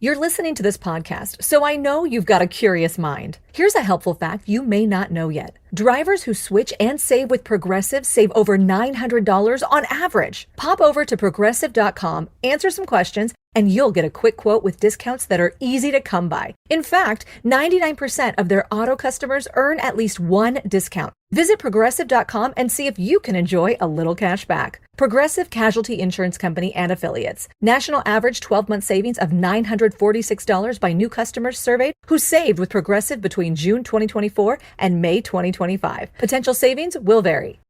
You're listening to this podcast, so I know you've got a curious mind. Here's a helpful fact you may not know yet. Drivers who switch and save with Progressive save over $900 on average. Pop over to Progressive.com, answer some questions, and you'll get a quick quote with discounts that are easy to come by. In fact, 99% of their auto customers earn at least one discount. Visit Progressive.com and see if you can enjoy a little cash back. Progressive Casualty Insurance Company and Affiliates. National average 12-month savings of $946 by new customers surveyed who saved with Progressive between June 2024 and May 2025. Potential savings will vary.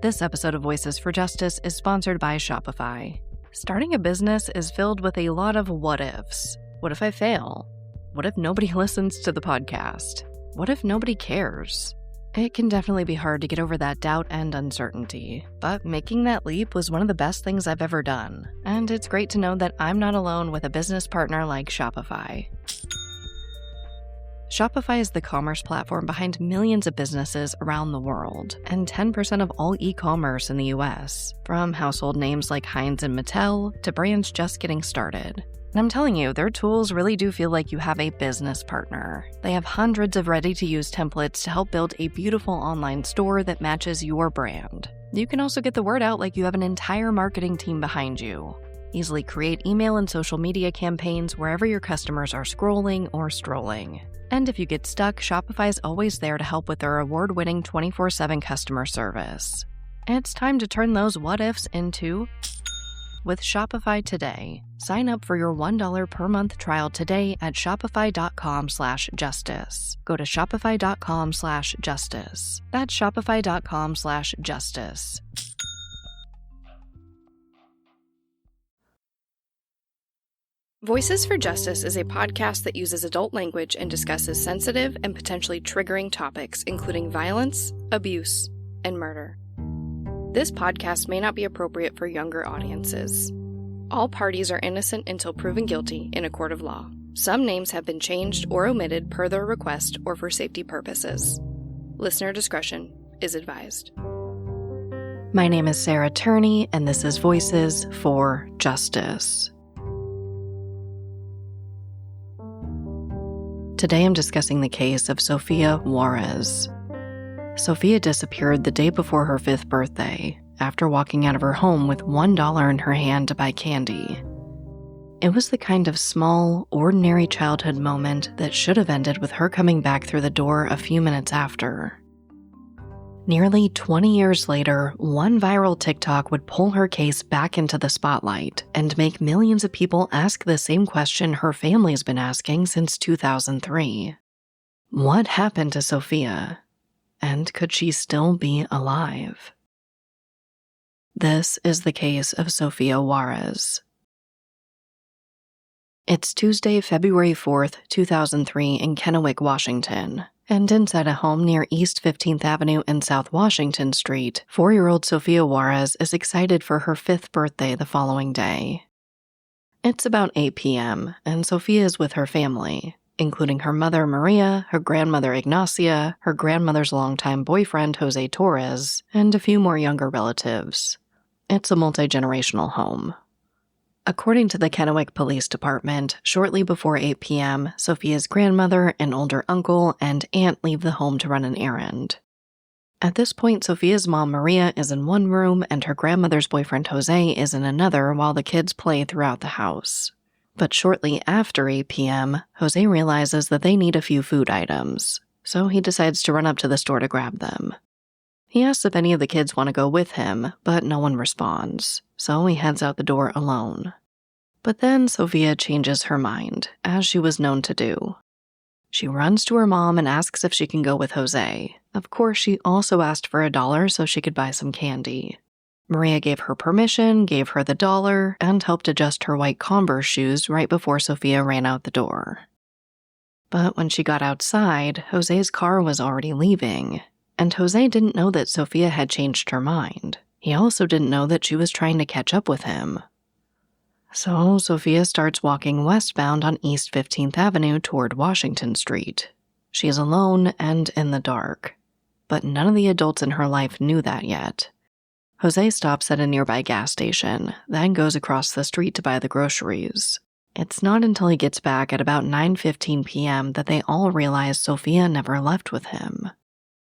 This episode of Voices for Justice is sponsored by Shopify. Starting a business is filled with a lot of what-ifs. What if I fail? What if nobody listens to the podcast? What if nobody cares? It can definitely be hard to get over that doubt and uncertainty, but making that leap was one of the best things I've ever done, and it's great to know that I'm not alone with a business partner like Shopify. Shopify is the commerce platform behind millions of businesses around the world, and 10% of all e-commerce in the US, from household names like Heinz and Mattel to brands just getting started. And I'm telling you, their tools really do feel like you have a business partner. They have hundreds of ready-to-use templates to help build a beautiful online store that matches your brand. You can also get the word out like you have an entire marketing team behind you. Easily create email and social media campaigns wherever your customers are scrolling or strolling. And if you get stuck, Shopify is always there to help with their award-winning 24/7 customer service. It's time to turn those what-ifs into with Shopify today. Sign up for your $1 per month trial today at shopify.com/justice. Go to shopify.com/justice. That's shopify.com/justice. Voices for Justice is a podcast that uses adult language and discusses sensitive and potentially triggering topics, including violence, abuse, and murder. This podcast may not be appropriate for younger audiences. All parties are innocent until proven guilty in a court of law. Some names have been changed or omitted per their request or for safety purposes. Listener discretion is advised. My name is Sarah Turney, and this is Voices for Justice. Today I'm discussing the case of Sofia Juarez. Sofia disappeared the day before her 5th birthday after walking out of her home with $1 in her hand to buy candy. It was the kind of small, ordinary childhood moment that should have ended with her coming back through the door a few minutes after. Nearly 20 years later, one viral TikTok would pull her case back into the spotlight and make millions of people ask the same question her family's been asking since 2003. What happened to Sofia? And could she still be alive? This is the case of Sofia Juarez. It's Tuesday, February 4th, 2003 in Kennewick, Washington. And inside a home near East 15th Avenue and South Washington Street, 4-year-old Sofia Juarez is excited for her 5th birthday the following day. It's about 8 p.m., and Sofia is with her family, including her mother, Maria, her grandmother, Ignacia, her grandmother's longtime boyfriend, Jose Torres, and a few more younger relatives. It's a multi-generational home. According to the Kennewick Police Department, shortly before 8 p.m., Sofia's grandmother, an older uncle, and aunt leave the home to run an errand. At this point, Sofia's mom, Maria, is in one room, and her grandmother's boyfriend, Jose, is in another while the kids play throughout the house. But shortly after 8 p.m., Jose realizes that they need a few food items, so he decides to run up to the store to grab them. He asks if any of the kids want to go with him, but no one responds, so he heads out the door alone. But then Sofia changes her mind, as she was known to do. She runs to her mom and asks if she can go with Jose. Of course, she also asked for $1 so she could buy some candy. Maria gave her permission, gave her the $1, and helped adjust her white Converse shoes right before Sofia ran out the door. But when she got outside, Jose's car was already leaving, and Jose didn't know that Sofia had changed her mind. He also didn't know that she was trying to catch up with him. So Sofia starts walking westbound on East 15th Avenue toward Washington Street. She is alone and in the dark, but none of the adults in her life knew that yet. Jose stops at a nearby gas station, then goes across the street to buy the groceries. It's not until he gets back at about 9:15 p.m. that they all realize Sofia never left with him.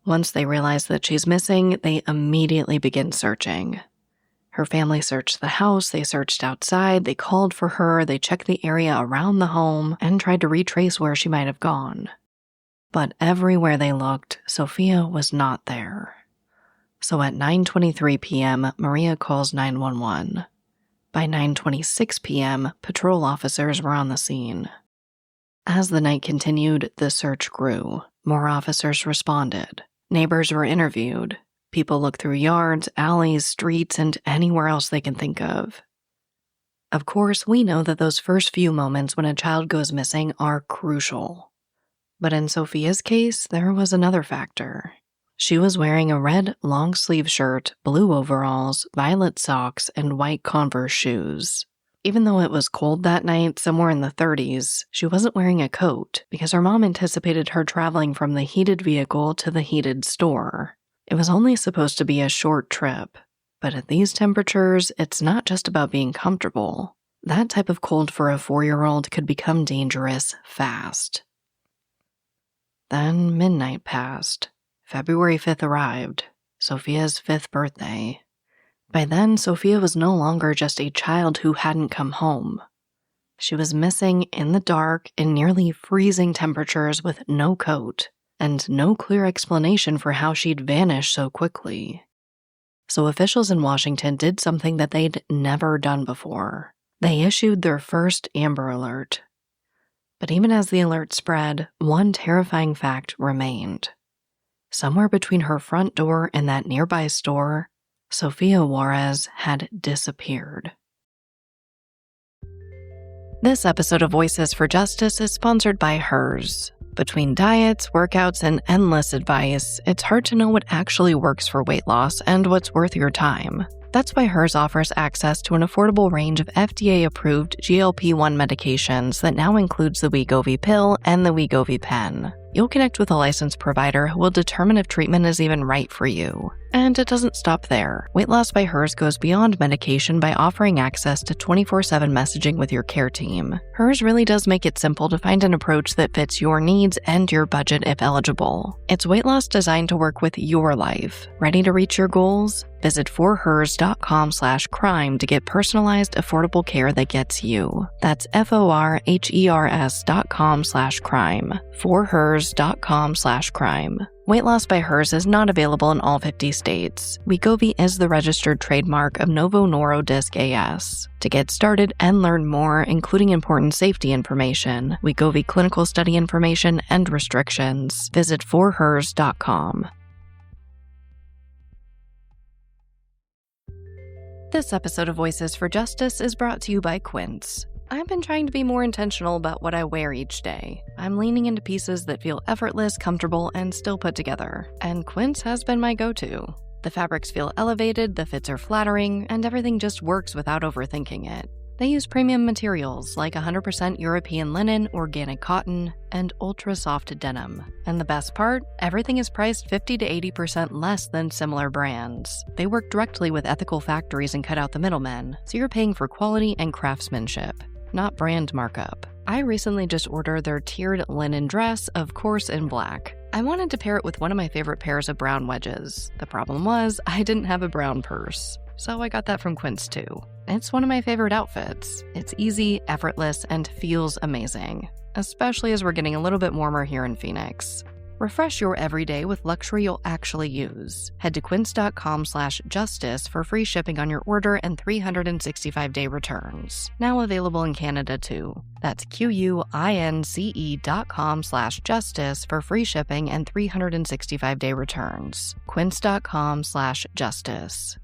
Once they realize that she's missing, they immediately begin searching. Her family searched the house, they searched outside, they called for her, they checked the area around the home, and tried to retrace where she might have gone. But everywhere they looked, Sofia was not there. So at 9:23 p.m., Maria calls 911. By 9:26 p.m., patrol officers were on the scene. As the night continued, the search grew. More officers responded. Neighbors were interviewed. People looked through yards, alleys, streets, and anywhere else they can think of. Of course, we know that those first few moments when a child goes missing are crucial. But in Sofia's case, there was another factor. She was wearing a red long-sleeve shirt, blue overalls, violet socks, and white Converse shoes. Even though it was cold that night, somewhere in the 30s, she wasn't wearing a coat because her mom anticipated her traveling from the heated vehicle to the heated store. It was only supposed to be a short trip, but at these temperatures, it's not just about being comfortable. That type of cold for a 4-year-old could become dangerous fast. Then midnight passed. February 5th arrived, Sofia's 5th birthday. By then, Sofia was no longer just a child who hadn't come home. She was missing in the dark in nearly freezing temperatures with no coat, and no clear explanation for how she'd vanished so quickly. So officials in Washington did something that they'd never done before. They issued their first Amber Alert. But even as the alert spread, one terrifying fact remained. Somewhere between her front door and that nearby store, Sofia Juarez had disappeared. This episode of Voices for Justice is sponsored by Hers. Between diets, workouts, and endless advice, it's hard to know what actually works for weight loss and what's worth your time. That's why Hers offers access to an affordable range of FDA-approved GLP-1 medications that now includes the Wegovy pill and the Wegovy pen. You'll connect with a licensed provider who will determine if treatment is even right for you. And it doesn't stop there. Weight Loss by Hers goes beyond medication by offering access to 24/7 messaging with your care team. Hers really does make it simple to find an approach that fits your needs and your budget if eligible. It's weight loss designed to work with your life. Ready to reach your goals? Visit forhers.com/crime to get personalized, affordable care that gets you. That's forhers.com/crime. forhers.com/crime. Weight Loss by Hers is not available in all 50 states. Wegovy is the registered trademark of Novo Nordisk AS. To get started and learn more, including important safety information, Wegovy clinical study information, and restrictions, visit forhers.com. This episode of Voices for Justice is brought to you by Quince. I've been trying to be more intentional about what I wear each day. I'm leaning into pieces that feel effortless, comfortable, and still put together. And Quince has been my go-to. The fabrics feel elevated, the fits are flattering, and everything just works without overthinking it. They use premium materials like 100% European linen, organic cotton, and ultra-soft denim. And the best part? Everything is priced 50 to 80% less than similar brands. They work directly with ethical factories and cut out the middlemen, so you're paying for quality and craftsmanship, not brand markup. I recently just ordered their tiered linen dress, of course in black. I wanted to pair it with one of my favorite pairs of brown wedges. The problem was, I didn't have a brown purse. So I got that from Quince too. It's one of my favorite outfits. It's easy, effortless, and feels amazing, especially as we're getting a little bit warmer here in Phoenix. Refresh your everyday with luxury you'll actually use. Head to quince.com/justice for free shipping on your order and 365-day returns. Now available in Canada too. That's QUINCE.com/justice for free shipping and 365-day returns. Quince.com/justice.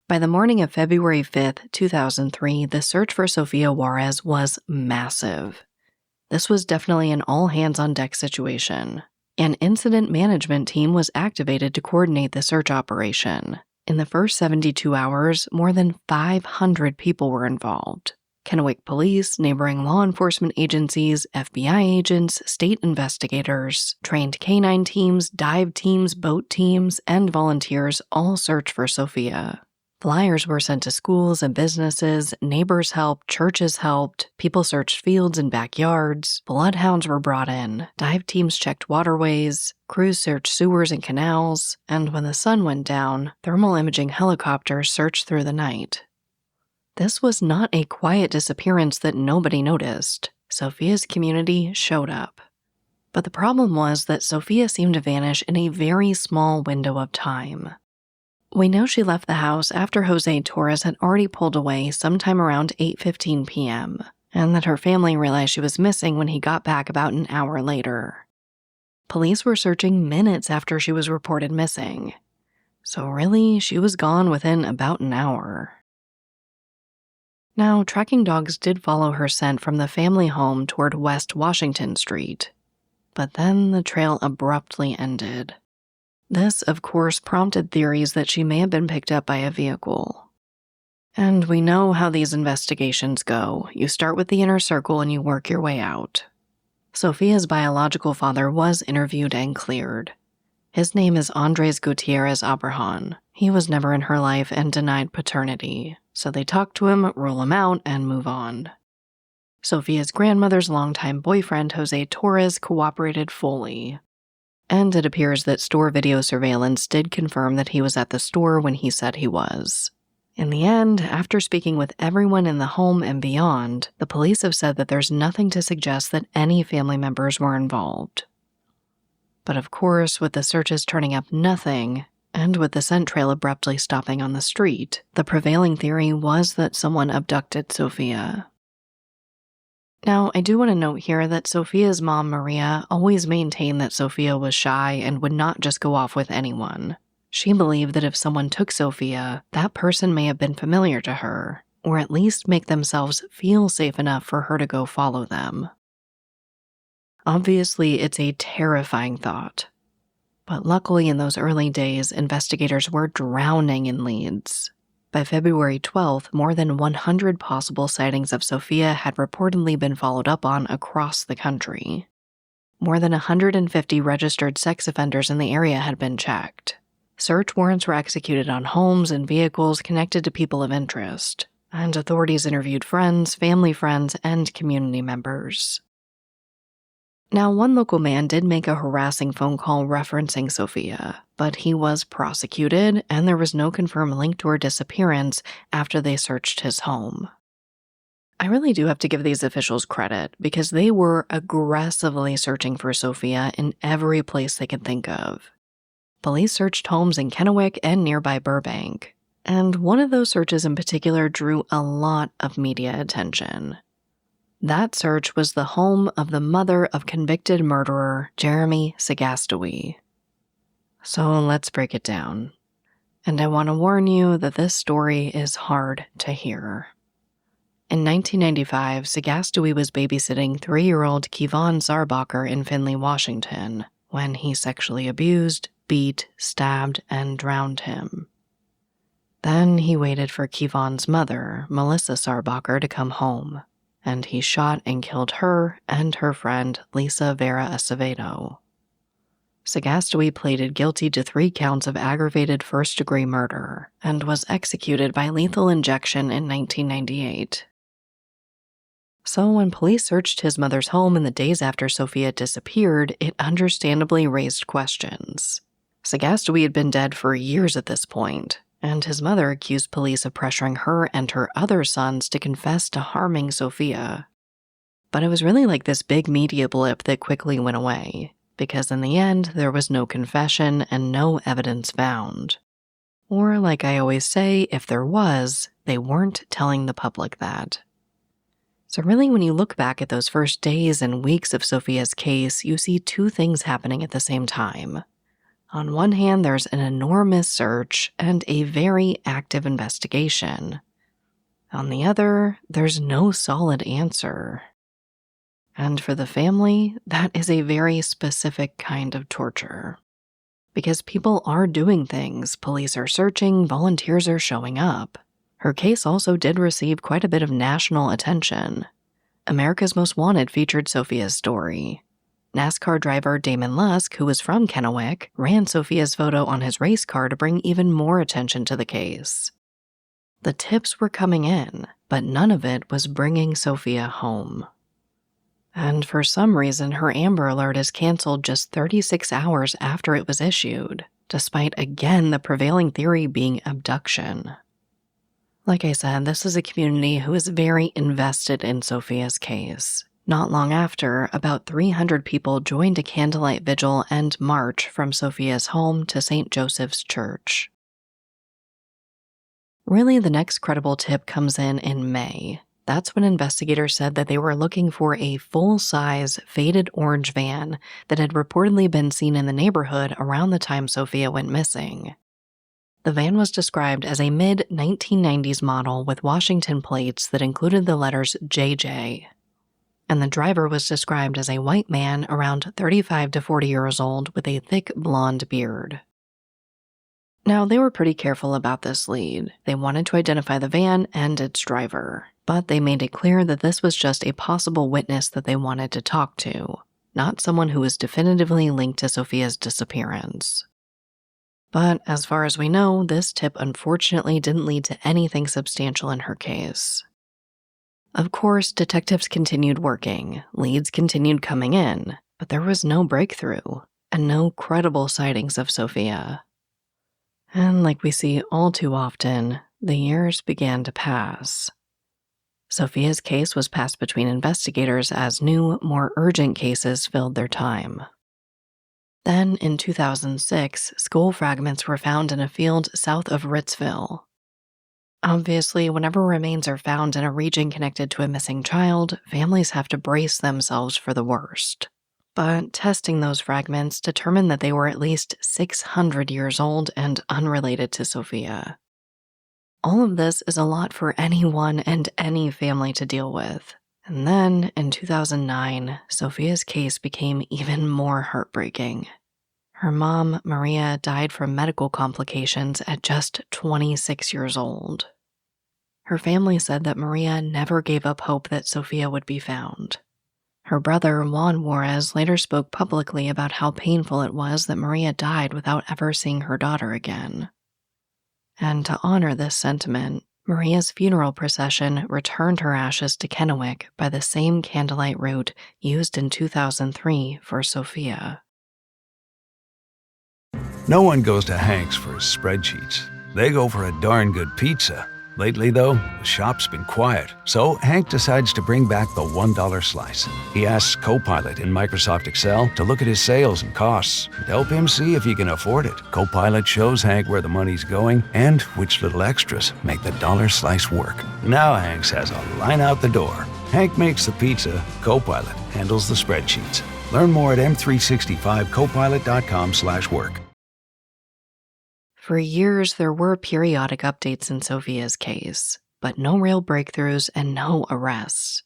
By the morning of February 5th, 2003, the search for Sofia Juarez was massive. This was definitely an all-hands-on-deck situation. An incident management team was activated to coordinate the search operation. In the first 72 hours, more than 500 people were involved. Kennewick Police, neighboring law enforcement agencies, FBI agents, state investigators, trained canine teams, dive teams, boat teams, and volunteers all searched for Sofia. Flyers were sent to schools and businesses, neighbors helped, churches helped, people searched fields and backyards, bloodhounds were brought in, dive teams checked waterways, crews searched sewers and canals, and when the sun went down, thermal imaging helicopters searched through the night. This was not a quiet disappearance that nobody noticed. Sofia's community showed up. But the problem was that Sofia seemed to vanish in a very small window of time. We know she left the house after Jose Torres had already pulled away sometime around 8:15 p.m., and that her family realized she was missing when he got back about an hour later. Police were searching minutes after she was reported missing. So really, she was gone within about an hour. Now, tracking dogs did follow her scent from the family home toward West Washington Street. But then the trail abruptly ended. This, of course, prompted theories that she may have been picked up by a vehicle. And we know how these investigations go. You start with the inner circle and you work your way out. Sofia's biological father was interviewed and cleared. His name is Andres Gutierrez Abrahan. He was never in her life and denied paternity, so they talk to him, rule him out, and move on. Sofia's grandmother's longtime boyfriend, Jose Torres, cooperated fully. And it appears that store video surveillance did confirm that he was at the store when he said he was. In the end, after speaking with everyone in the home and beyond, the police have said that there's nothing to suggest that any family members were involved. But of course, with the searches turning up nothing, and with the scent trail abruptly stopping on the street, the prevailing theory was that someone abducted Sofia. Now, I do want to note here that Sofia's mom, Maria, always maintained that Sofia was shy and would not just go off with anyone. She believed that if someone took Sofia, that person may have been familiar to her, or at least make themselves feel safe enough for her to go follow them. Obviously, it's a terrifying thought. But luckily in those early days, investigators were drowning in leads. By February 12th, more than 100 possible sightings of Sofia had reportedly been followed up on across the country. More than 150 registered sex offenders in the area had been checked. Search warrants were executed on homes and vehicles connected to people of interest, and authorities interviewed friends, family friends, and community members. Now, one local man did make a harassing phone call referencing Sofia, but he was prosecuted, and there was no confirmed link to her disappearance after they searched his home. I really do have to give these officials credit, because they were aggressively searching for Sofia in every place they could think of. Police searched homes in Kennewick and nearby Burbank, and one of those searches in particular drew a lot of media attention. That search was the home of the mother of convicted murderer Jeremy Sagastuwi. So let's break it down. And I want to warn you that this story is hard to hear. In 1995, Sagastuwi was babysitting 3-year-old Kevon Zarbacher in Findlay, Washington, when he sexually abused, beat, stabbed, and drowned him. Then he waited for Kevon's mother, Melissa Zarbacher, to come home, and he shot and killed her and her friend Lisa Vera Acevedo. Sagastuwi pleaded guilty to 3 counts of aggravated first-degree murder and was executed by lethal injection in 1998. So when police searched his mother's home in the days after Sofia disappeared, it understandably raised questions. Sagastuwi had been dead for years at this point, and his mother accused police of pressuring her and her other sons to confess to harming Sofia. But it was really like this big media blip that quickly went away, because in the end, there was no confession and no evidence found. Or, like I always say, if there was, they weren't telling the public that. So really, when you look back at those first days and weeks of Sofia's case, you see 2 things happening at the same time. On one hand, there's an enormous search and a very active investigation. On the other, there's no solid answer. And for the family, that is a very specific kind of torture. Because people are doing things, police are searching, volunteers are showing up. Her case also did receive quite a bit of national attention. America's Most Wanted featured Sofia's story. NASCAR driver Damon Lusk, who was from Kennewick, ran Sofia's photo on his race car to bring even more attention to the case. The tips were coming in, but none of it was bringing Sofia home. And for some reason, her Amber Alert is canceled just 36 hours after it was issued, despite again the prevailing theory being abduction. Like I said, this is a community who is very invested in Sofia's case. Not long after, about 300 people joined a candlelight vigil and march from Sofia's home to St. Joseph's Church. Really, the next credible tip comes in May. That's when investigators said that they were looking for a full-size, faded orange van that had reportedly been seen in the neighborhood around the time Sofia went missing. The van was described as a mid-1990s model with Washington plates that included the letters JJ. And the driver was described as a white man around 35 to 40 years old with a thick blonde beard. Now, they were pretty careful about this lead. They wanted to identify the van and its driver, but they made it clear that this was just a possible witness that they wanted to talk to, not someone who was definitively linked to Sofia's disappearance. But as far as we know, this tip unfortunately didn't lead to anything substantial in her case. Of course, detectives continued working, leads continued coming in, but there was no breakthrough, and no credible sightings of Sofia. And like we see all too often, the years began to pass. Sofia's case was passed between investigators as new, more urgent cases filled their time. Then, in 2006, skull fragments were found in a field south of Ritzville. Obviously, whenever remains are found in a region connected to a missing child, families have to brace themselves for the worst. But testing those fragments determined that they were at least 600 years old and unrelated to Sofia. All of this is a lot for anyone and any family to deal with. And then, in 2009, Sofia's case became even more heartbreaking. Her mom, Maria, died from medical complications at just 26 years old. Her family said that Maria never gave up hope that Sofia would be found. Her brother, Juan Juarez, later spoke publicly about how painful it was that Maria died without ever seeing her daughter again. And to honor this sentiment, Maria's funeral procession returned her ashes to Kennewick by the same candlelight route used in 2003 for Sofia. No one goes to Hank's for his spreadsheets. They go for a darn good pizza. Lately, though, the shop's been quiet, so Hank decides to bring back the $1 slice. He asks Copilot in Microsoft Excel to look at his sales and costs and help him see if he can afford it. Copilot shows Hank where the money's going and which little extras make the dollar slice work. Now Hank's has a line out the door. Hank makes the pizza, Copilot handles the spreadsheets. Learn more at m365copilot.com/work. For years, there were periodic updates in Sofia's case, but no real breakthroughs and no arrests.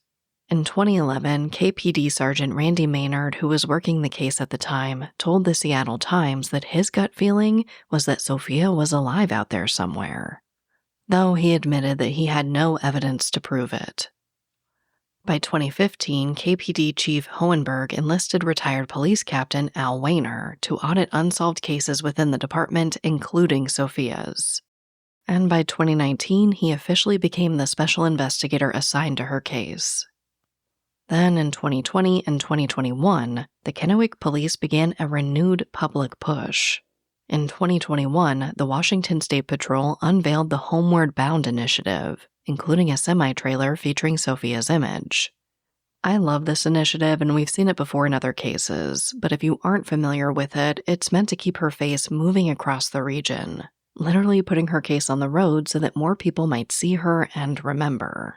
In 2011, KPD Sergeant Randy Maynard, who was working the case at the time, told the Seattle Times that his gut feeling was that Sofia was alive out there somewhere, though he admitted that he had no evidence to prove it. By 2015, KPD Chief Hohenberg enlisted retired police captain Al Wayner to audit unsolved cases within the department, including Sofia's. And by 2019, he officially became the special investigator assigned to her case. Then in 2020 and 2021, the Kennewick Police began a renewed public push. In 2021, the Washington State Patrol unveiled the Homeward Bound initiative, including a semi-trailer featuring Sofia's image. I love this initiative, and we've seen it before in other cases, but if you aren't familiar with it, it's meant to keep her face moving across the region, literally putting her case on the road so that more people might see her and remember.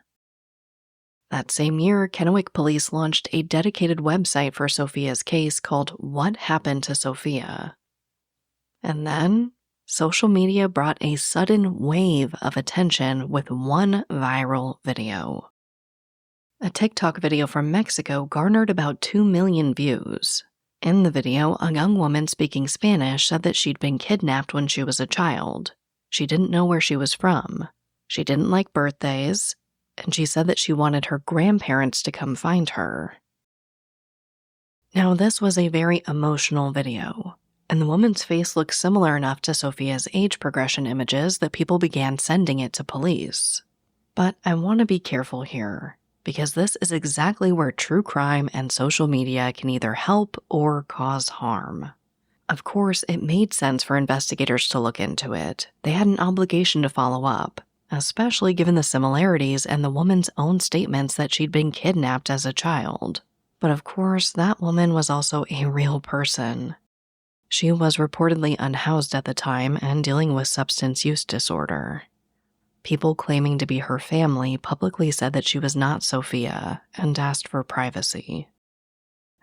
That same year, Kennewick Police launched a dedicated website for Sofia's case called What Happened to Sofia? And then, social media brought a sudden wave of attention with one viral video. A TikTok video from Mexico garnered about 2 million views. In the video, a young woman speaking Spanish said that she'd been kidnapped when she was a child. She didn't know where she was from. She didn't like birthdays, and she said that she wanted her grandparents to come find her. Now, this was a very emotional video. and the woman's face looked similar enough to Sofia's age progression images that people began sending it to police. But I want to be careful here, because this is exactly where true crime and social media can either help or cause harm. Of course, it made sense for investigators to look into it. They had an obligation to follow up, especially given the similarities and the woman's own statements that she'd been kidnapped as a child. But of course, that woman was also a real person. She was reportedly unhoused at the time and dealing with substance use disorder. People claiming to be her family publicly said that she was not Sofia and asked for privacy.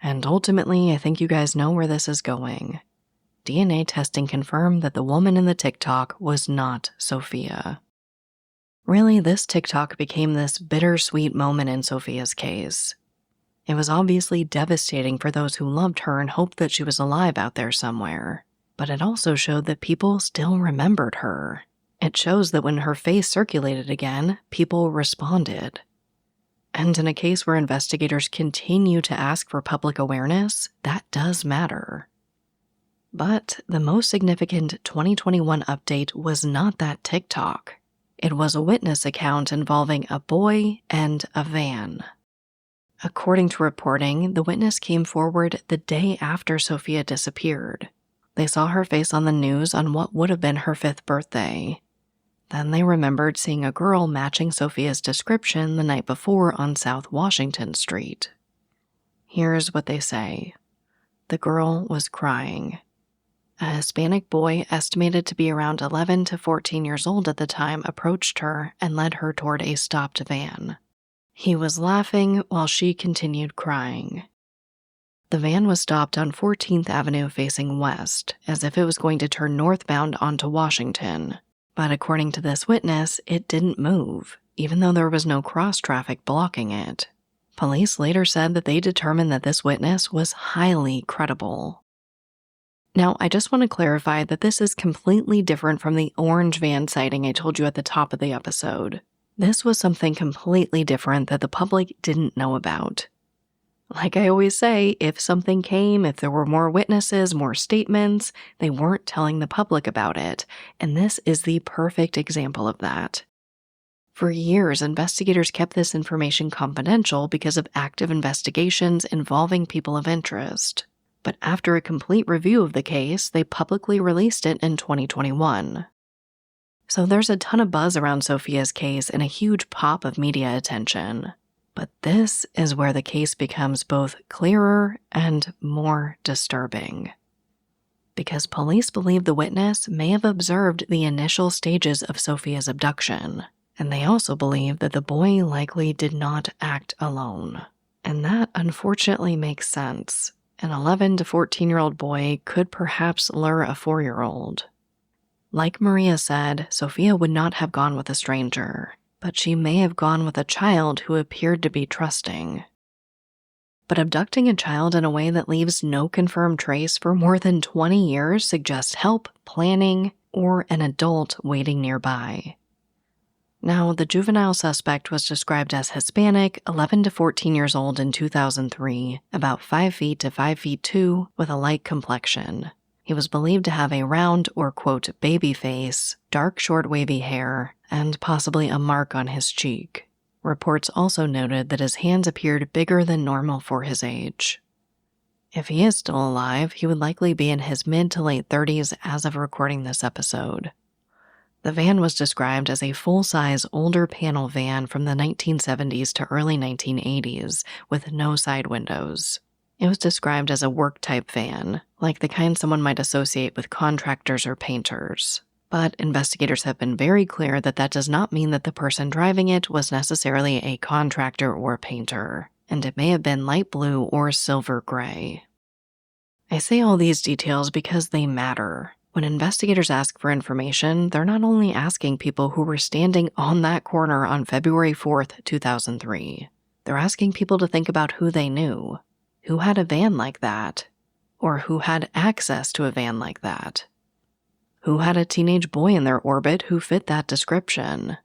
And ultimately, I think you guys know where this is going. DNA testing confirmed that the woman in the TikTok was not Sofia. Really, this TikTok became this bittersweet moment in Sofia's case. It was obviously devastating for those who loved her and hoped that she was alive out there somewhere. But it also showed that people still remembered her. It shows that when her face circulated again, people responded. And in a case where investigators continue to ask for public awareness, that does matter. But the most significant 2021 update was not that TikTok. It was a witness account involving a boy and a van. According to reporting, the witness came forward the day after Sofia disappeared. They saw her face on the news on what would have been her 5th birthday. Then they remembered seeing a girl matching Sofia's description the night before on South Washington Street. Here's what they say. The girl was crying. A Hispanic boy estimated to be around 11 to 14 years old at the time approached her and led her toward a stopped van. He was laughing while she continued crying. The van was stopped on 14th Avenue facing west, as if it was going to turn northbound onto Washington. But according to this witness, it didn't move, even though there was no cross-traffic blocking it. Police later said that they determined that this witness was highly credible. Now, I just want to clarify that this is completely different from the orange van sighting I told you at the top of the episode. This was something completely different that the public didn't know about. Like I always say, if something came, if there were more witnesses, more statements, they weren't telling the public about it, and this is the perfect example of that. For years, investigators kept this information confidential because of active investigations involving people of interest. But after a complete review of the case, they publicly released it in 2021. So there's a ton of buzz around Sofia's case and a huge pop of media attention. But this is where the case becomes both clearer and more disturbing. Because police believe the witness may have observed the initial stages of Sofia's abduction, and they also believe that the boy likely did not act alone. And that unfortunately makes sense. An 11 to 14-year-old boy could perhaps lure a 4-year-old. Like Maria said, Sofia would not have gone with a stranger, but she may have gone with a child who appeared to be trusting. But abducting a child in a way that leaves no confirmed trace for more than 20 years suggests help, planning, or an adult waiting nearby. Now, the juvenile suspect was described as Hispanic, 11 to 14 years old in 2003, about 5 feet to 5 feet 2, with a light complexion. He was believed to have a round or, quote, baby face, dark short wavy hair, and possibly a mark on his cheek. Reports also noted that his hands appeared bigger than normal for his age. If he is still alive, he would likely be in his mid to late 30s as of recording this episode. The van was described as a full-size older panel van from the 1970s to early 1980s with no side windows. It was described as a work-type van, like the kind someone might associate with contractors or painters. But investigators have been very clear that that does not mean that the person driving it was necessarily a contractor or painter, and it may have been light blue or silver gray. I say all these details because they matter. When investigators ask for information, they're not only asking people who were standing on that corner on February 4th, 2003. They're asking people to think about who they knew. Who had a van like that? Or who had access to a van like that? Who had a teenage boy in their orbit who fit that description?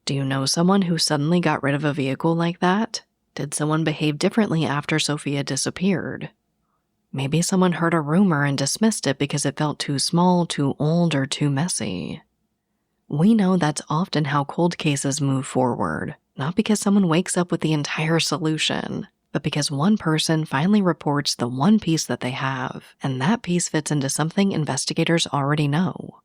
Do you know someone who suddenly got rid of a vehicle like that? Did someone behave differently after Sofia disappeared? Maybe someone heard a rumor and dismissed it because it felt too small, too old, or too messy. We know that's often how cold cases move forward, not because someone wakes up with the entire solution, but because one person finally reports the one piece that they have, and that piece fits into something investigators already know.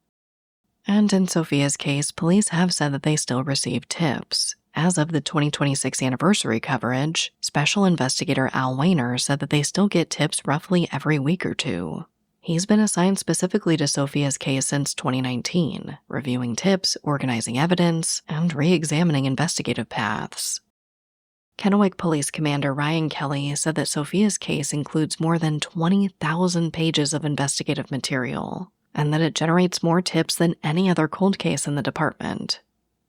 And in Sofia's case, police have said that they still receive tips. As of the 2026 anniversary coverage, Special Investigator Al Wayner said that they still get tips roughly every week or two. He's been assigned specifically to Sofia's case since 2019, reviewing tips, organizing evidence, and re-examining investigative paths. Kennewick Police Commander Ryan Kelly said that Sofia's case includes more than 20,000 pages of investigative material, and that it generates more tips than any other cold case in the department.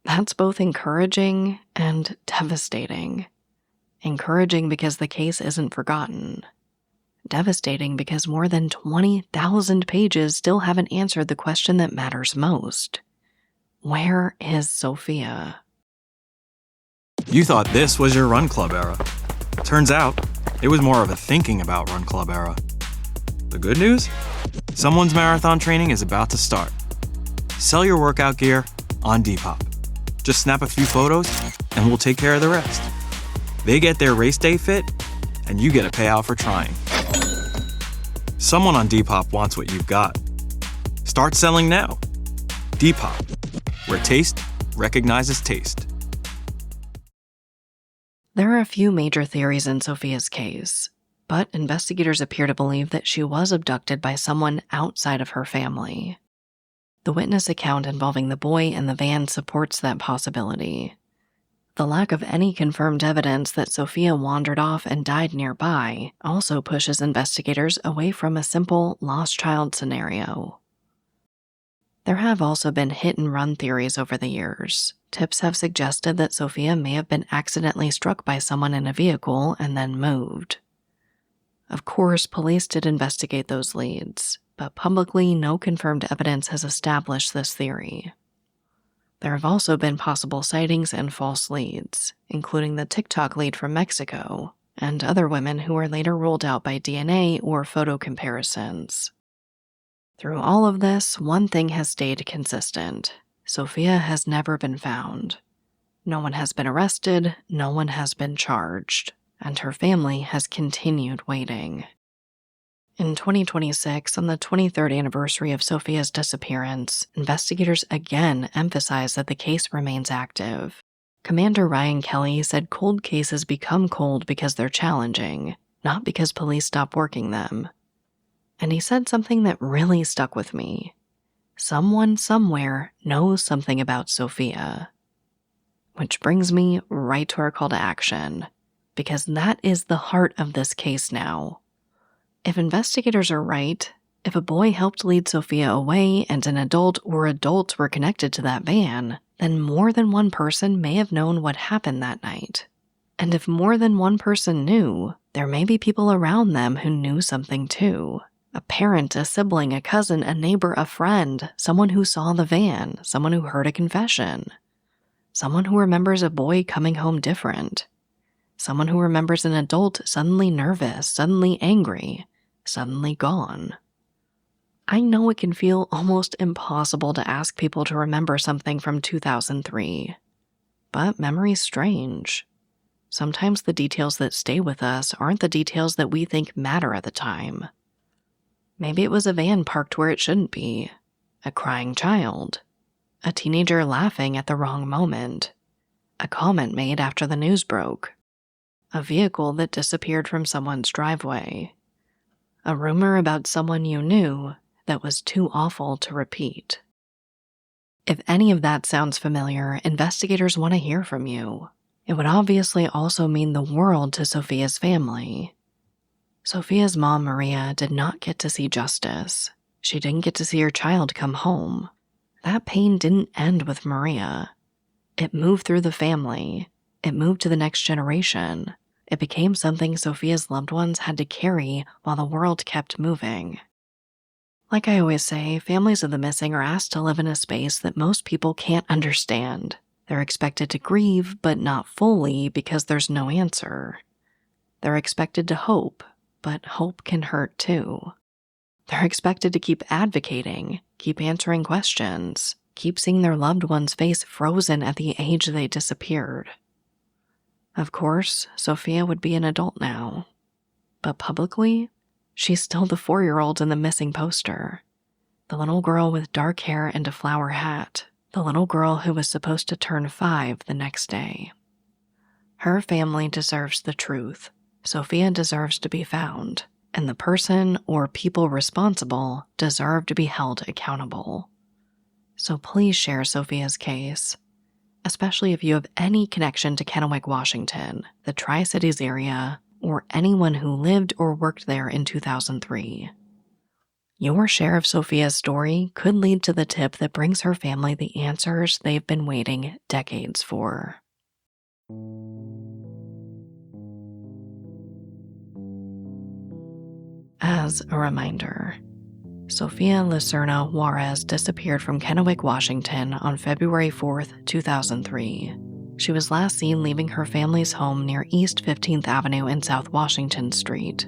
That's both encouraging and devastating. Encouraging because the case isn't forgotten. Devastating because more than 20,000 pages still haven't answered the question that matters most. Where is Sofia? You thought this was your run club era. Turns out, it was more of a thinking about run club era. The good news? Someone's marathon training is about to start. Sell your workout gear on Depop. Just snap a few photos, and we'll take care of the rest. They get their race day fit, and you get a payout for trying. Someone on Depop wants what you've got. Start selling now. Depop, where taste recognizes taste. There are a few major theories in Sofia's case, but investigators appear to believe that she was abducted by someone outside of her family. The witness account involving the boy in the van supports that possibility. The lack of any confirmed evidence that Sofia wandered off and died nearby also pushes investigators away from a simple lost child scenario. There have also been hit-and-run theories over the years. Tips have suggested that Sofia may have been accidentally struck by someone in a vehicle and then moved. Of course, police did investigate those leads, but publicly no confirmed evidence has established this theory. There have also been possible sightings and false leads, including the TikTok lead from Mexico, and other women who were later ruled out by DNA or photo comparisons. Through all of this, one thing has stayed consistent. Sofia has never been found. No one has been arrested, no one has been charged, and her family has continued waiting. In 2026, on the 23rd anniversary of Sofia's disappearance, investigators again emphasized that the case remains active. Commander Ryan Kelly said cold cases become cold because they're challenging, not because police stop working them. And he said something that really stuck with me. Someone somewhere knows something about Sofia. Which brings me right to our call to action, because that is the heart of this case now. If investigators are right, if a boy helped lead Sofia away and an adult or adults were connected to that van, then more than one person may have known what happened that night. And if more than one person knew, there may be people around them who knew something too. A parent, a sibling, a cousin, a neighbor, a friend, someone who saw the van, someone who heard a confession, someone who remembers a boy coming home different, someone who remembers an adult suddenly nervous, suddenly angry, suddenly gone. I know it can feel almost impossible to ask people to remember something from 2003, but memory's strange. Sometimes the details that stay with us aren't the details that we think matter at the time. Maybe it was a van parked where it shouldn't be, a crying child, a teenager laughing at the wrong moment, a comment made after the news broke, a vehicle that disappeared from someone's driveway, a rumor about someone you knew that was too awful to repeat. If any of that sounds familiar, investigators want to hear from you. It would obviously also mean the world to Sofia's family. Sofia's mom, Maria, did not get to see justice. She didn't get to see her child come home. That pain didn't end with Maria. It moved through the family. It moved to the next generation. It became something Sofia's loved ones had to carry while the world kept moving. Like I always say, families of the missing are asked to live in a space that most people can't understand. They're expected to grieve, but not fully because there's no answer. They're expected to hope, but hope can hurt too. They're expected to keep advocating, keep answering questions, keep seeing their loved one's face frozen at the age they disappeared. Of course, Sofia would be an adult now, but publicly, she's still the 4-year-old in the missing poster. The little girl with dark hair and a flower hat. The little girl who was supposed to turn 5 the next day. Her family deserves the truth. Sofia deserves to be found, and the person or people responsible deserve to be held accountable. So please share Sofia's case, especially if you have any connection to Kennewick, Washington, the Tri-Cities area, or anyone who lived or worked there in 2003. Your share of Sofia's story could lead to the tip that brings her family the answers they've been waiting decades for. As a reminder, Sofia Lucerno Juarez disappeared from Kennewick, Washington on February 4th, 2003. She was last seen leaving her family's home near East 15th Avenue and South Washington Street.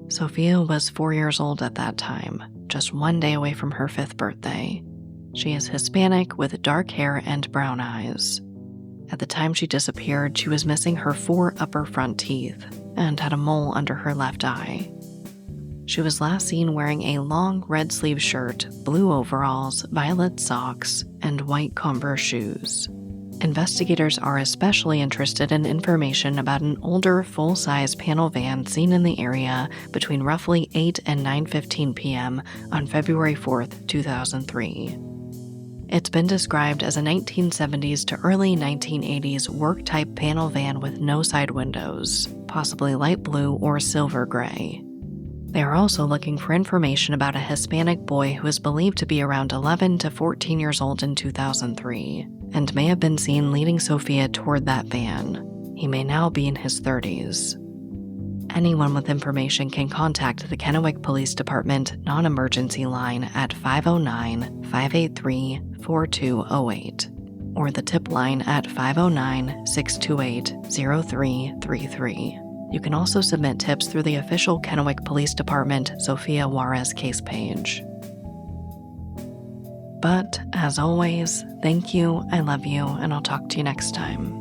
Sofia was 4 years old at that time, just 1 day away from her 5th birthday. She is Hispanic with dark hair and brown eyes. At the time she disappeared, she was missing her 4 upper front teeth and had a mole under her left eye. She was last seen wearing a long red sleeve shirt, blue overalls, violet socks, and white Converse shoes. Investigators are especially interested in information about an older full-size panel van seen in the area between roughly 8 and 9:15 p.m. on February 4th, 2003. It's been described as a 1970s to early 1980s work-type panel van with no side windows, possibly light blue or silver gray. They are also looking for information about a Hispanic boy who is believed to be around 11 to 14 years old in 2003, and may have been seen leading Sofia toward that van. He may now be in his 30s. Anyone with information can contact the Kennewick Police Department non-emergency line at 509-583-4208, or the tip line at 509-628-0333. You can also submit tips through the official Kennewick Police Department Sofia Juarez case page. But, as always, thank you, I love you, and I'll talk to you next time.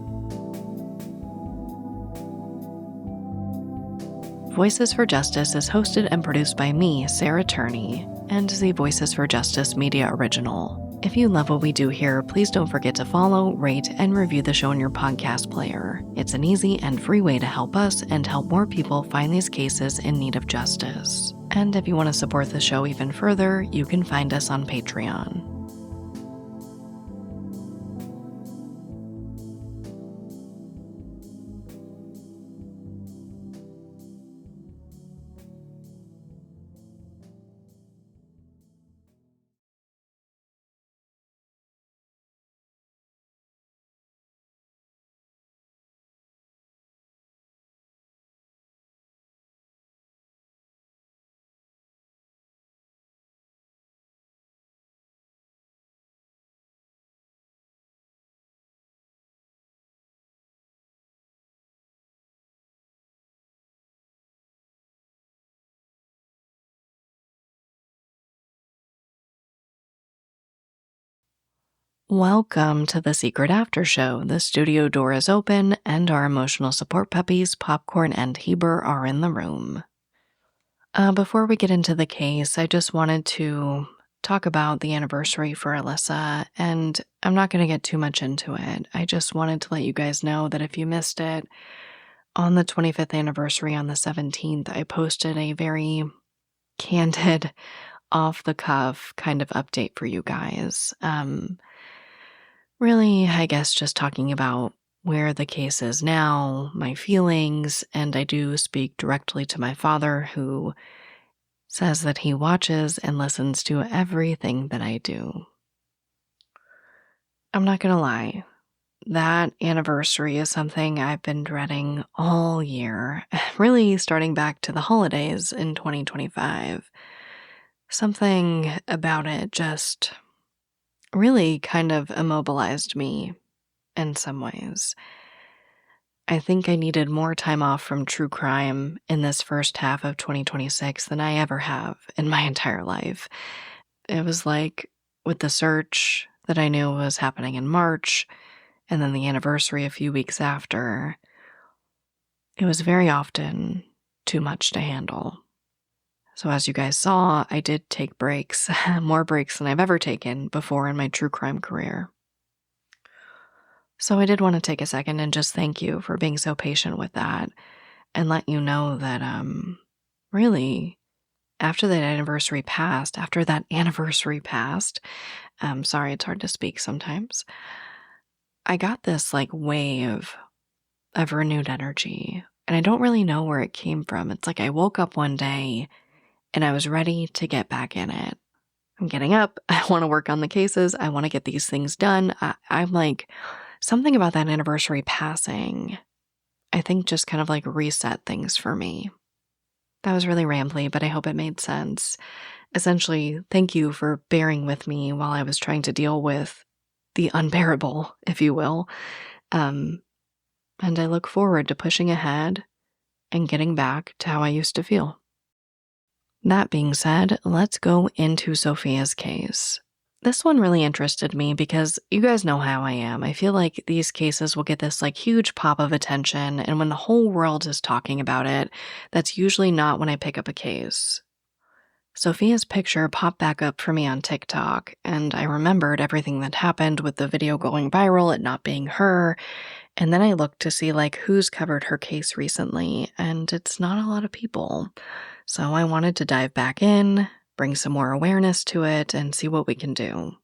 Voices for Justice is hosted and produced by me, Sarah Turney, and is a Voices for Justice media original. If you love what we do here, please don't forget to follow, rate, and review the show in your podcast player. It's an easy and free way to help us and help more people find these cases in need of justice. And if you want to support the show even further, you can find us on Patreon. Welcome to the Secret After Show. The studio door is open and our emotional support puppies, Popcorn and Heber, are in the room. Before we get into the case, I just wanted to talk about the anniversary for Alyssa, and I'm not going to get too much into it. I just wanted to let you guys know that if you missed it, on the 25th anniversary on the 17th, I posted a very candid, off-the-cuff kind of update for you guys. Really, I guess just talking about where the case is now, my feelings, and I do speak directly to my father, who says that he watches and listens to everything that I do. I'm not gonna lie, that anniversary is something I've been dreading all year, really starting back to the holidays in 2025. Something about it just really kind of immobilized me in some ways. I think I needed more time off from true crime in this first half of 2026 than I ever have in my entire life. It was like with the search that I knew was happening in March, and then the anniversary a few weeks after, it was very often too much to handle. So as you guys saw, I did take breaks, more breaks than I've ever taken before in my true crime career. So I did want to take a second and just thank you for being so patient with that and let you know that, really, after that anniversary passed, sorry, it's hard to speak sometimes, I got this like wave of renewed energy, and I don't really know where it came from. It's like I woke up one day and I was ready to get back in it. I'm getting up. I want to work on the cases. I want to get these things done. I'm like, something about that anniversary passing, I think just kind of like reset things for me. That was really rambly, but I hope it made sense. Essentially, thank you for bearing with me while I was trying to deal with the unbearable, if you will. And I look forward to pushing ahead and getting back to how I used to feel. That being said, let's go into Sofia's case. This one really interested me because you guys know how I am. I feel like these cases will get this like huge pop of attention, and when the whole world is talking about it, that's usually not when I pick up a case. Sofia's picture popped back up for me on TikTok, and I remembered everything that happened with the video going viral, it not being her, and then I looked to see like who's covered her case recently, and it's not a lot of people. So I wanted to dive back in, bring some more awareness to it, and see what we can do.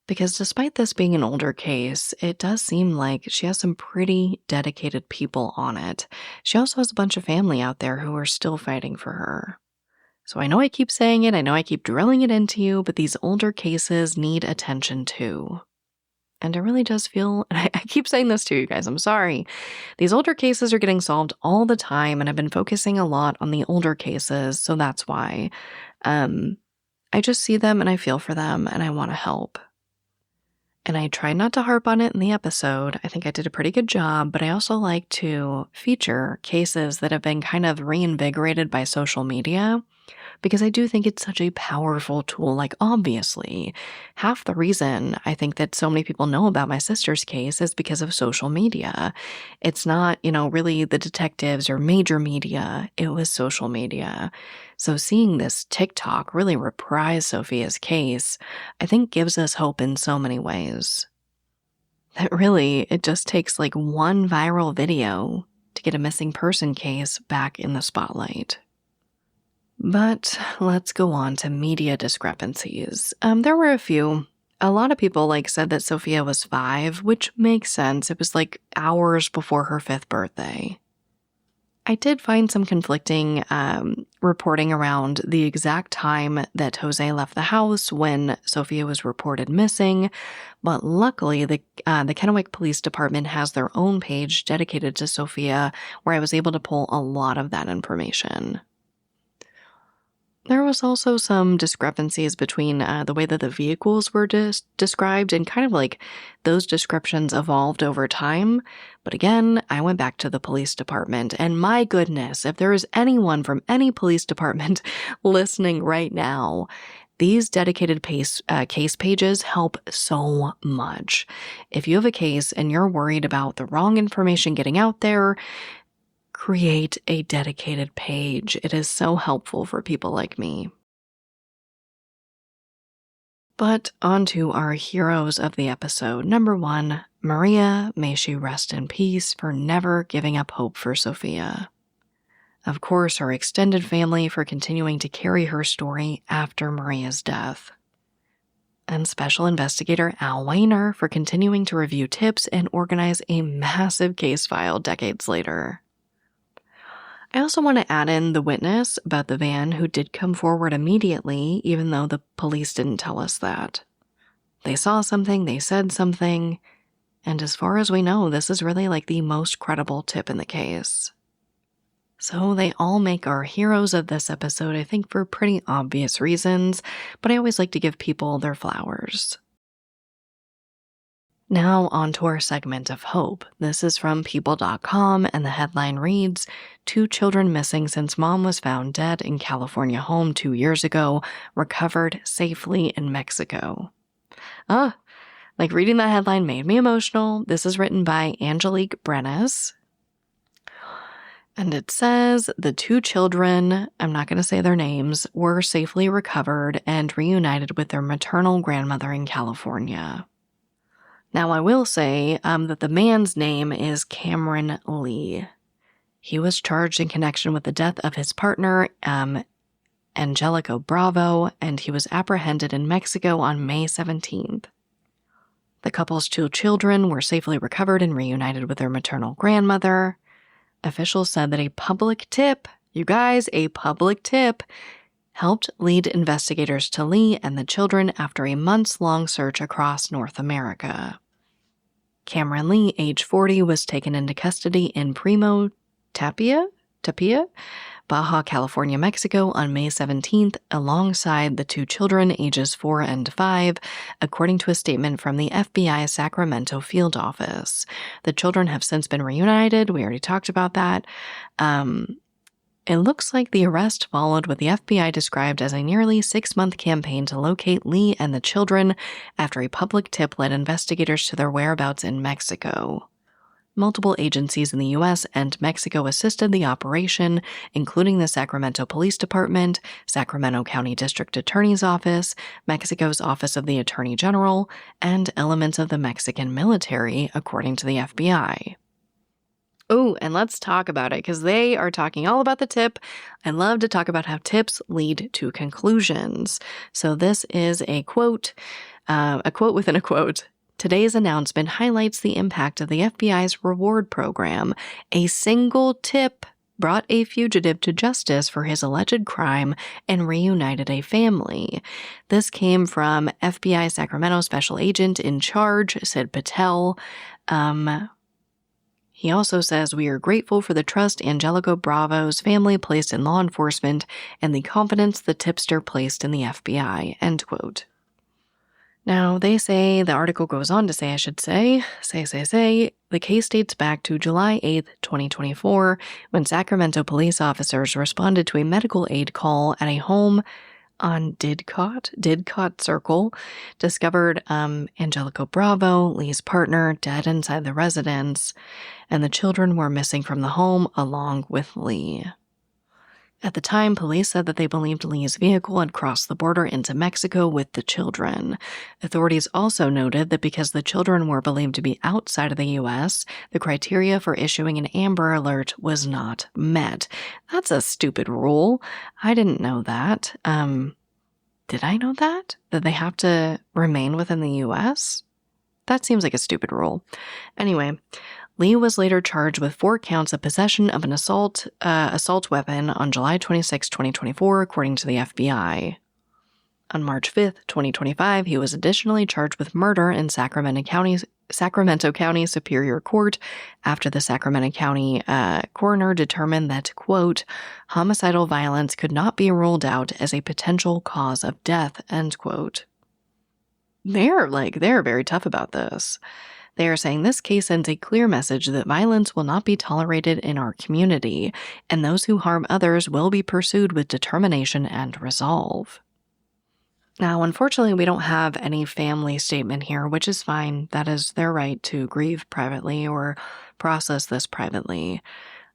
Because despite this being an older case, it does seem like she has some pretty dedicated people on it. She also has a bunch of family out there who are still fighting for her. So I know I keep saying it, I know I keep drilling it into you, but these older cases need attention too. And it really does feel, and I keep saying this to you guys, I'm sorry. These older cases are getting solved all the time, and I've been focusing a lot on the older cases, so that's why. I just see them and I feel for them and I want to help. And I try not to harp on it in the episode. I think I did a pretty good job, but I also like to feature cases that have been kind of reinvigorated by social media, because I do think it's such a powerful tool. Like, obviously, half the reason I think that so many people know about my sister's case is because of social media. It's not, really the detectives or major media. It was social media. So seeing this TikTok really reprise Sofia's case, I think gives us hope in so many ways. That really, it just takes like one viral video to get a missing person case back in the spotlight. But let's go on to media discrepancies. There were a few. A lot of people said that Sofia was 5, which makes sense. It was hours before her 5th birthday. I did find some conflicting reporting around the exact time that Jose left the house when Sofia was reported missing, but luckily the Kennewick Police Department has their own page dedicated to Sofia where I was able to pull a lot of that information. There was also some discrepancies between the way that the vehicles were described, and kind of those descriptions evolved over time. But again, I went back to the police department, and my goodness, if there is anyone from any police department listening right now, these dedicated case pages help so much. If you have a case and you're worried about the wrong information getting out there, create a dedicated page. It is so helpful for people like me. But on to our heroes of the episode. Number 1, Maria, may she rest in peace, for never giving up hope for Sofia. Of course, her extended family for continuing to carry her story after Maria's death. And Special Investigator Al Weiner for continuing to review tips and organize a massive case file decades later. I also want to add in the witness about the van who did come forward immediately, even though the police didn't tell us that. They saw something, they said something, and as far as we know, this is really the most credible tip in the case. So they all make our heroes of this episode, I think, for pretty obvious reasons, but I always like to give people their flowers. Now on to our segment of hope. This is from people.com, and the headline reads, 2 children missing since mom was found dead in California home 2 years ago, recovered safely in Mexico. Reading that headline made me emotional. This is written by Angelique Brenes. And it says the 2 children, I'm not going to say their names, were safely recovered and reunited with their maternal grandmother in California. Now, I will say that the man's name is Cameron Lee. He was charged in connection with the death of his partner, Angelico Bravo, and he was apprehended in Mexico on May 17th. The couple's 2 children were safely recovered and reunited with their maternal grandmother. Officials said that a public tip, helped lead investigators to Lee and the children after a months-long search across North America. Cameron Lee, age 40, was taken into custody in Primo Tapia, Baja California, Mexico on May 17th, alongside the 2 children, ages 4 and 5, according to a statement from the FBI Sacramento field office. The children have since been reunited. We already talked about that. It looks like the arrest followed what the FBI described as a nearly 6-month campaign to locate Lee and the children after a public tip led investigators to their whereabouts in Mexico. Multiple agencies in the U.S. and Mexico assisted the operation, including the Sacramento Police Department, Sacramento County District Attorney's Office, Mexico's Office of the Attorney General, and elements of the Mexican military, according to the FBI. Oh, and let's talk about it, because they are talking all about the tip. I love to talk about how tips lead to conclusions. So this is a quote within a quote. Today's announcement highlights the impact of the FBI's reward program. A single tip brought a fugitive to justice for his alleged crime and reunited a family. This came from FBI Sacramento Special Agent in charge, Sid Patel. He also says, "We are grateful for the trust Angelico Bravo's family placed in law enforcement and the confidence the tipster placed in the FBI." End quote. Now, the article goes on to say, the case dates back to July 8th, 2024, when Sacramento police officers responded to a medical aid call at a home on Didcot Circle, discovered Angelico Bravo, Lee's partner, dead inside the residence, and the children were missing from the home along with Lee. At the time, police said that they believed Lee's vehicle had crossed the border into Mexico with the children. Authorities also noted that because the children were believed to be outside of the U.S., the criteria for issuing an Amber Alert was not met. That's a stupid rule. I didn't know that. Did I know that? That they have to remain within the U.S.? That seems like a stupid rule. Anyway, Lee was later charged with 4 counts of possession of an assault weapon on July 26, 2024, according to the FBI. On March 5th, 2025, he was additionally charged with murder in Sacramento County Superior Court after the Sacramento County coroner determined that, quote, homicidal violence could not be ruled out as a potential cause of death, end quote. They're very tough about this. They are saying this case sends a clear message that violence will not be tolerated in our community, and those who harm others will be pursued with determination and resolve. Now, unfortunately, we don't have any family statement here, which is fine. That is their right to grieve privately or process this privately.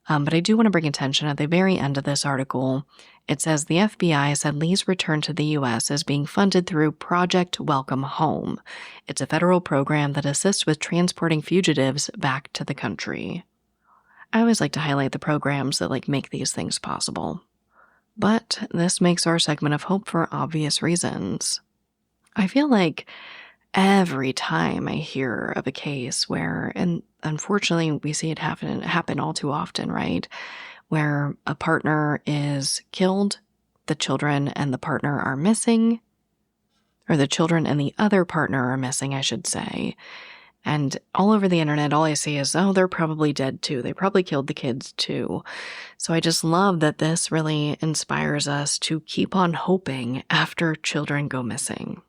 But I do want to bring attention at the very end of this article. It says the FBI said Lee's return to the U.S. is being funded through Project Welcome Home. It's a federal program that assists with transporting fugitives back to the country. I always like to highlight the programs that make these things possible. But this makes our segment of hope for obvious reasons. I feel like every time I hear of a case where, and unfortunately we see it happen all too often, right? Where a partner is killed, the children and the partner are missing, or the children and the other partner are missing, I should say. And all over the internet, all I see is, oh, they're probably dead too. They probably killed the kids too. So I just love that this really inspires us to keep on hoping after children go missing.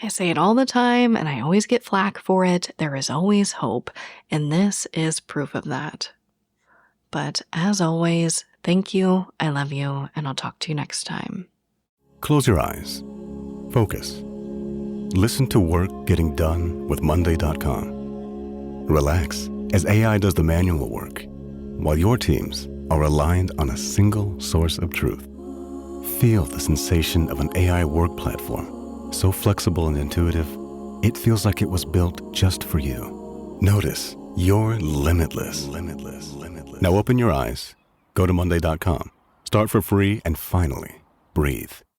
I say it all the time, and I always get flack for it. There is always hope, and this is proof of that. But as always, thank you, I love you, and I'll talk to you next time. Close your eyes. Focus. Listen to work getting done with Monday.com. Relax as AI does the manual work, while your teams are aligned on a single source of truth. Feel the sensation of an AI work platform, so flexible and intuitive, it feels like it was built just for you. Notice you're limitless. Now open your eyes, go to Monday.com, start for free, and finally, breathe.